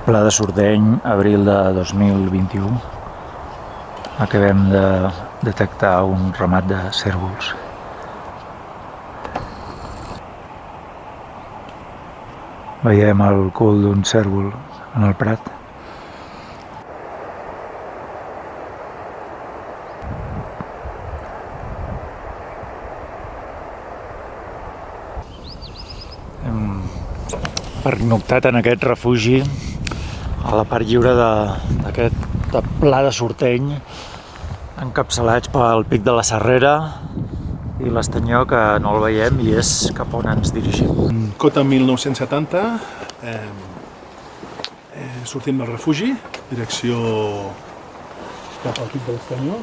Pla de Sordeny, abril de 2021. Acabem de detectar un ramat de cérvols. Veiem el cul d'un cérvol en el prat. Hem pernoctat en aquest refugi a la part lliure d'aquest Pla de Sordeny, encapçalats pel Pic de la Serrera i l'Estanyó, que no el veiem i és cap on ens dirigim. Cota 1970, sortim del refugi, direcció cap al Pic de l'Estanyó.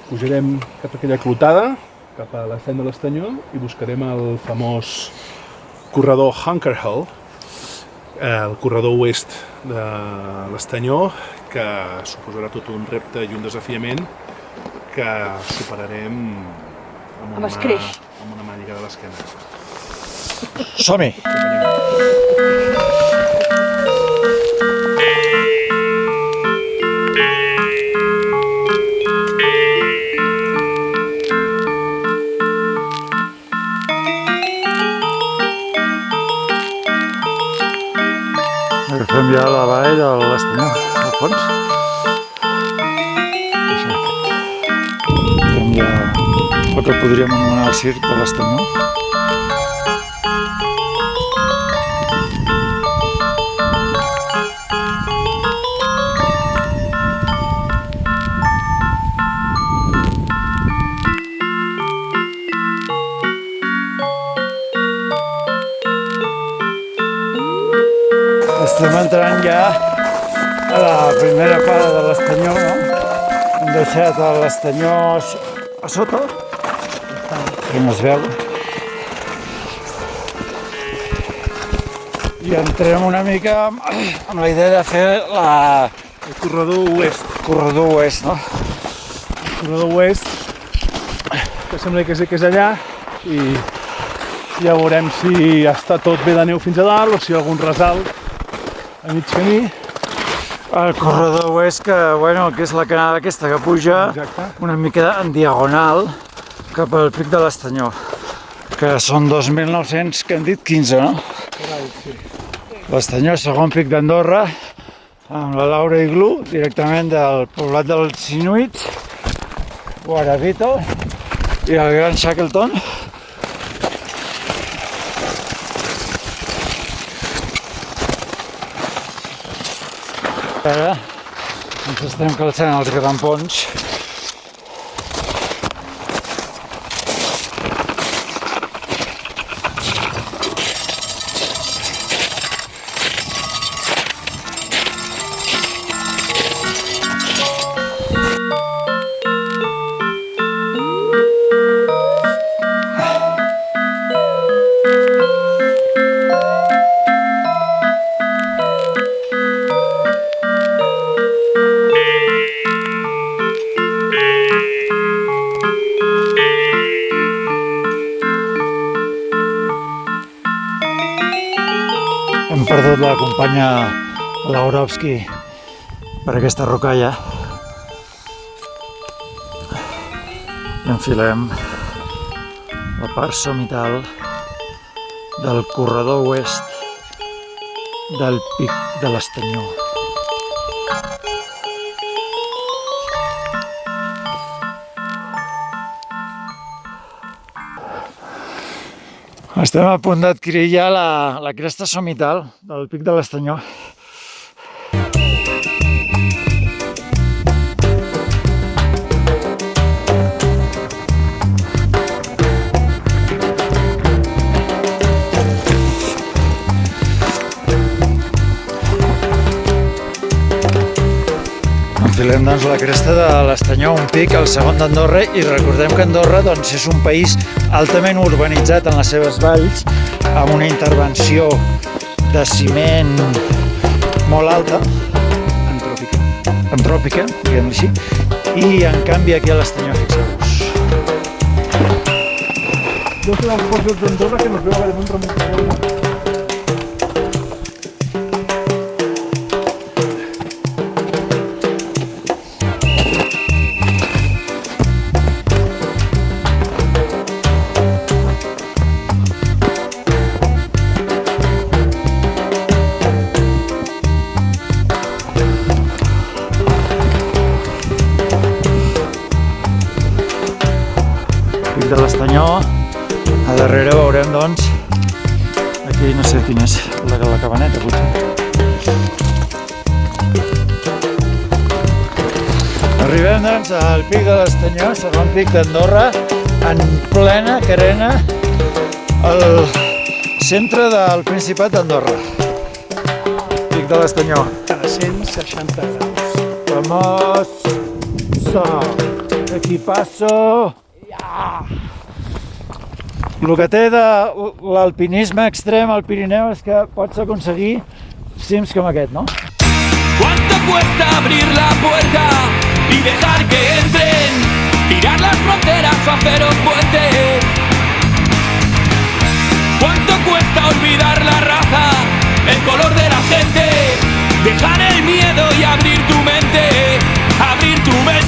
Pujarem cap a aquella clotada, cap a l'estany de l'Estanyó, i buscarem el famós corredor Hunker Hill, el corredor oest de l'Estanyó, que suposarà tot un repte i un desafiament que superarem amb una mà lligada a l'esquena. Som-hi! Agafem ja la vall de l'Estanyó, al fons. Agafem ja el que podríem anomenar el circ de l'Estanyó. Estem entrant ja a la primera part de l'Estanyó, no? Hem deixat l'Estanyó a sota, que no es veu. I entrem una mica amb la idea de fer El corredor oest. corredor oest, no? El corredor oest, que sembla que és allà, i ja veurem si està tot bé de neu fins a dalt o si hi ha algun resalt a mig camí. El corredor oest, que és la canal aquesta que puja una mica en diagonal cap al Pic de l'Estanyó, que són 2.900, que han dit 15, no? Sí. L'Estanyó, segon pic d'Andorra, amb la Laura Iglú, directament del poblat dels Inuits, Guarabito i el Gran Shackleton. Ara ens estem calçant els grampons. Hem perdut la companya Laurovski per aquesta rocalla i enfilem la part somital del corredor oest del Pic de l'Estanyó. Estem a punt d'adquirir ja la cresta somital del Pic de l'Estanyó. Enfilem doncs la cresta de l'Estanyó, un pic, el segon d'Andorra, i recordem que Andorra doncs, és un país altament urbanitzat en les seves valls, amb una intervenció de ciment molt alta, antròpica, diguem-ho així, i en canvi aquí a l'Estanyó, fixeu-vos. Dos de las cosas de Andorra que nos veo a ver un remontador. Pic de l'Estanyó. A darrere veurem, doncs, aquí no sé quin és, la cabaneta, potser. Arribem, doncs, al Pic de l'Estanyó, segon pic d'Andorra, en plena carena, al centre del Principat d'Andorra. Pic de l'Estanyó. A 160 graus. Vamos! Equipazo! El que té de l'alpinisme extrem al Pirineu és que pots aconseguir cims com aquest, no? ¿Cuánto cuesta abrir la puerta y dejar que entren? Tirar las fronteras o hacer un puente. ¿Cuánto cuesta olvidar la raza, el color de la gente? Dejar el miedo y abrir tu mente, abrir tu mente.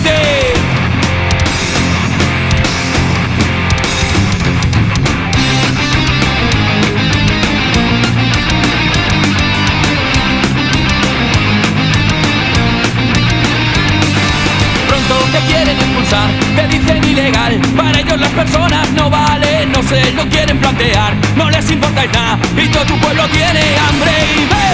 Te quieren expulsar, te dicen ilegal. Para ellos las personas no valen, no se lo quieren plantear. No les importa nada y todo tu pueblo tiene hambre y ve.